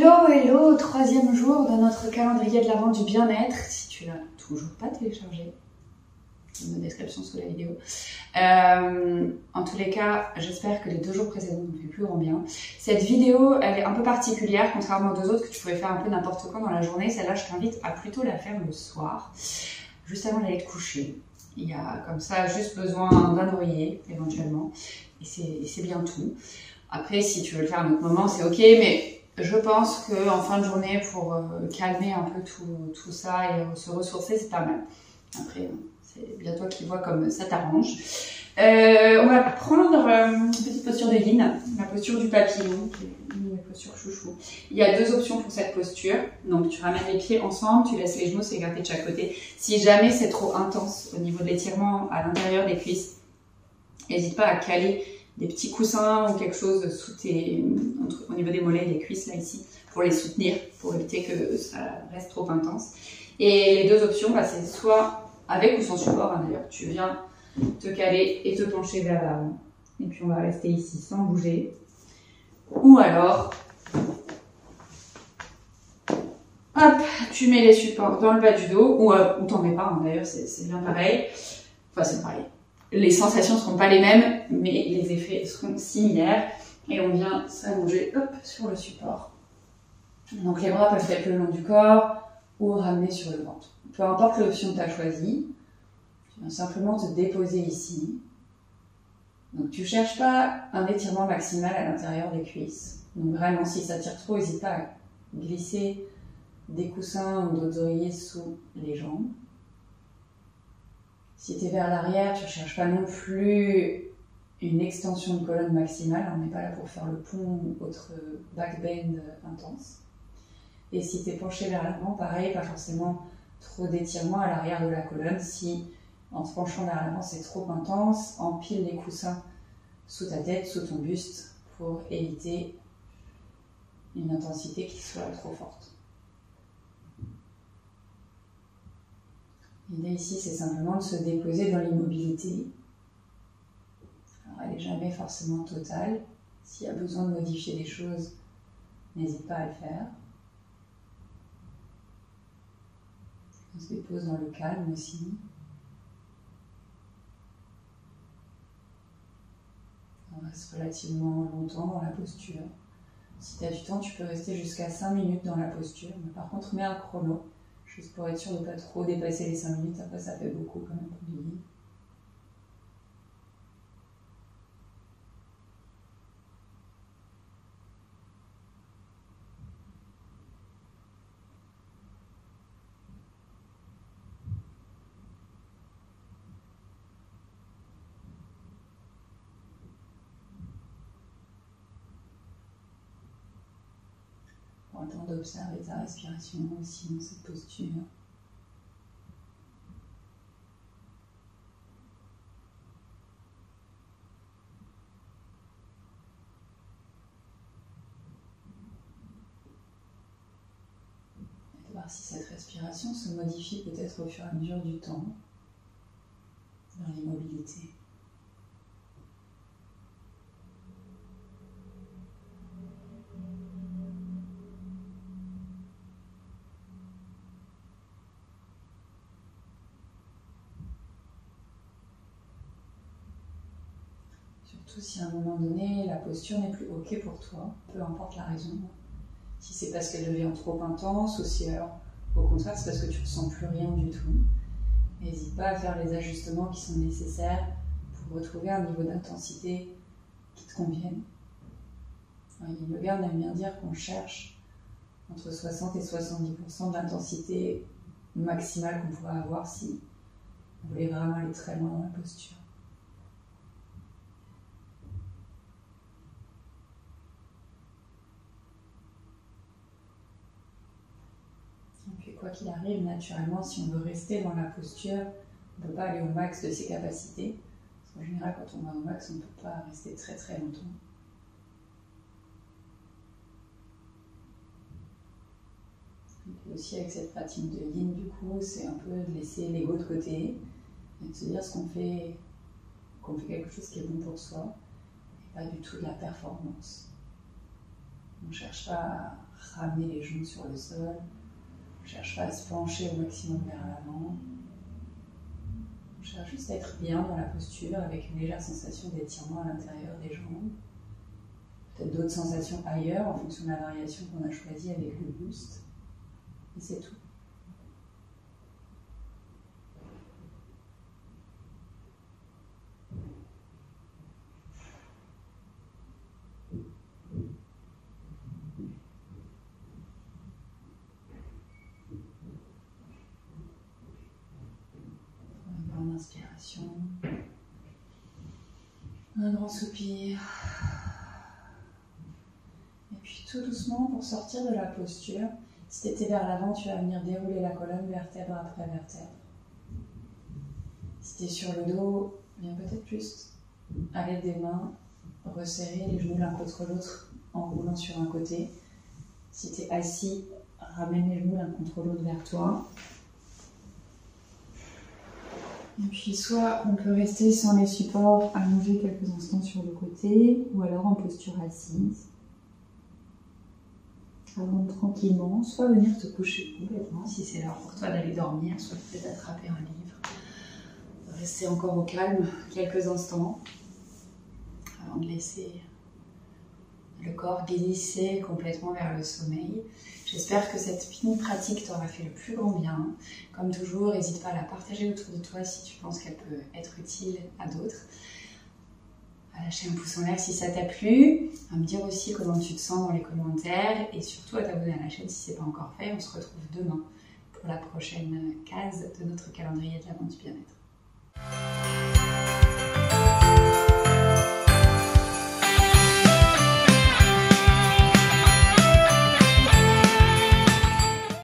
Hello, hello, troisième jour de notre calendrier de l'Avent du bien-être. Si tu l'as toujours pas téléchargé, dans la description sous la vidéo. En tous les cas, j'espère que les 2 jours précédents n'ont fait plus grand bien. Cette vidéo, elle est un peu particulière, contrairement aux 2 autres que tu pouvais faire un peu n'importe quand dans la journée. Celle-là, je t'invite à plutôt la faire le soir, juste avant d'aller te coucher. Il y a comme ça juste besoin d'un oreiller, éventuellement, et c'est bien tout. Après, si tu veux le faire à un autre moment, c'est ok, mais je pense qu'en fin de journée, pour calmer un peu tout ça et se ressourcer, c'est pas mal. Après, c'est bien toi qui vois comme ça t'arrange. On va prendre une petite posture de yin, la posture du papillon, qui est une de mes postures chouchou. Il y a 2 options pour cette posture. Donc, tu ramènes les pieds ensemble, tu laisses les genoux s'écarter de chaque côté. Si jamais c'est trop intense au niveau de l'étirement à l'intérieur des cuisses, n'hésite pas à caler des petits coussins ou quelque chose sous au niveau des mollets et des cuisses, là, ici, pour les soutenir, pour éviter que ça reste trop intense. Et les 2 options, bah, c'est soit avec ou sans support, hein, d'ailleurs. Tu viens te caler et te pencher vers l'avant. Et puis, on va rester ici sans bouger. Ou alors, hop, tu mets les supports dans le bas du dos, ou t'en mets pas, hein, d'ailleurs, c'est bien pareil. Enfin, c'est pareil. Les sensations ne seront pas les mêmes, mais les effets seront similaires. Et on vient s'allonger sur le support. Donc les bras peuvent être le long du corps ou ramener sur le ventre. Peu importe l'option que tu as choisie, tu viens simplement te déposer ici. Donc tu ne cherches pas un étirement maximal à l'intérieur des cuisses. Donc vraiment, si ça tire trop, n'hésite pas à glisser des coussins ou d'autres oreillers sous les jambes. Si tu es vers l'arrière, tu ne cherches pas non plus une extension de colonne maximale. On n'est pas là pour faire le pont ou autre back bend intense. Et si tu es penché vers l'avant, pareil, pas forcément trop d'étirement à l'arrière de la colonne. Si en te penchant vers l'avant, c'est trop intense, empile les coussins sous ta tête, sous ton buste, pour éviter une intensité qui soit trop forte. L'idée ici, c'est simplement de se déposer dans l'immobilité. Alors, elle n'est jamais forcément totale. S'il y a besoin de modifier des choses, n'hésite pas à le faire. On se dépose dans le calme aussi. On reste relativement longtemps dans la posture. Si tu as du temps, tu peux rester jusqu'à 5 minutes dans la posture. Mais par contre, mets un chrono. Juste pour être sûr de ne pas trop dépasser les 5 minutes, après ça fait beaucoup quand même pour du yin. Prends le temps d'observer ta respiration aussi dans cette posture. Voir si cette respiration se modifie peut-être au fur et à mesure du temps dans l'immobilité. Surtout si à un moment donné la posture n'est plus ok pour toi, peu importe la raison. Si c'est parce qu'elle devient trop intense ou si alors au contraire c'est parce que tu ne ressens plus rien du tout. N'hésite pas à faire les ajustements qui sont nécessaires pour retrouver un niveau d'intensité qui te convienne. Yin Yoga, on aime bien dire qu'on cherche entre 60 et 70% d'intensité maximale qu'on pourrait avoir si on voulait vraiment aller très loin dans la posture. Et quoi qu'il arrive, naturellement, si on veut rester dans la posture, on ne peut pas aller au max de ses capacités. Parce qu'en général, quand on va au max, on ne peut pas rester très très longtemps. Et aussi avec cette pratique de yin, du coup, c'est un peu de laisser l'ego de côté et de se dire qu'on fait quelque chose qui est bon pour soi et pas du tout de la performance. On ne cherche pas à ramener les genoux sur le sol. On ne cherche pas à se pencher au maximum vers l'avant. On cherche juste à être bien dans la posture avec une légère sensation d'étirement à l'intérieur des jambes. Peut-être d'autres sensations ailleurs en fonction de la variation qu'on a choisie avec le boost. Et c'est tout. Une grande inspiration. Un grand soupir. Et puis tout doucement, pour sortir de la posture, si tu étais vers l'avant, tu vas venir dérouler la colonne vertèbre après vertèbre. Si tu es sur le dos, viens peut-être plus à l'aide des mains, resserrer les genoux l'un contre l'autre en roulant sur un côté. Si tu es assis, ramène les genoux l'un contre l'autre vers toi. Et puis soit on peut rester sans les supports allongés quelques instants sur le côté, ou alors en posture assise. Avant tranquillement, soit venir te coucher complètement si c'est l'heure pour toi d'aller dormir, soit peut-être attraper un livre. Rester encore au calme quelques instants avant de laisser le corps glisser complètement vers le sommeil. J'espère que cette mini pratique t'aura fait le plus grand bien. Comme toujours, n'hésite pas à la partager autour de toi si tu penses qu'elle peut être utile à d'autres. À lâcher un pouce en l'air si ça t'a plu, à me dire aussi comment tu te sens dans les commentaires et surtout à t'abonner à la chaîne si ce n'est pas encore fait. On se retrouve demain pour la prochaine case de notre calendrier de l'avant du bien-être.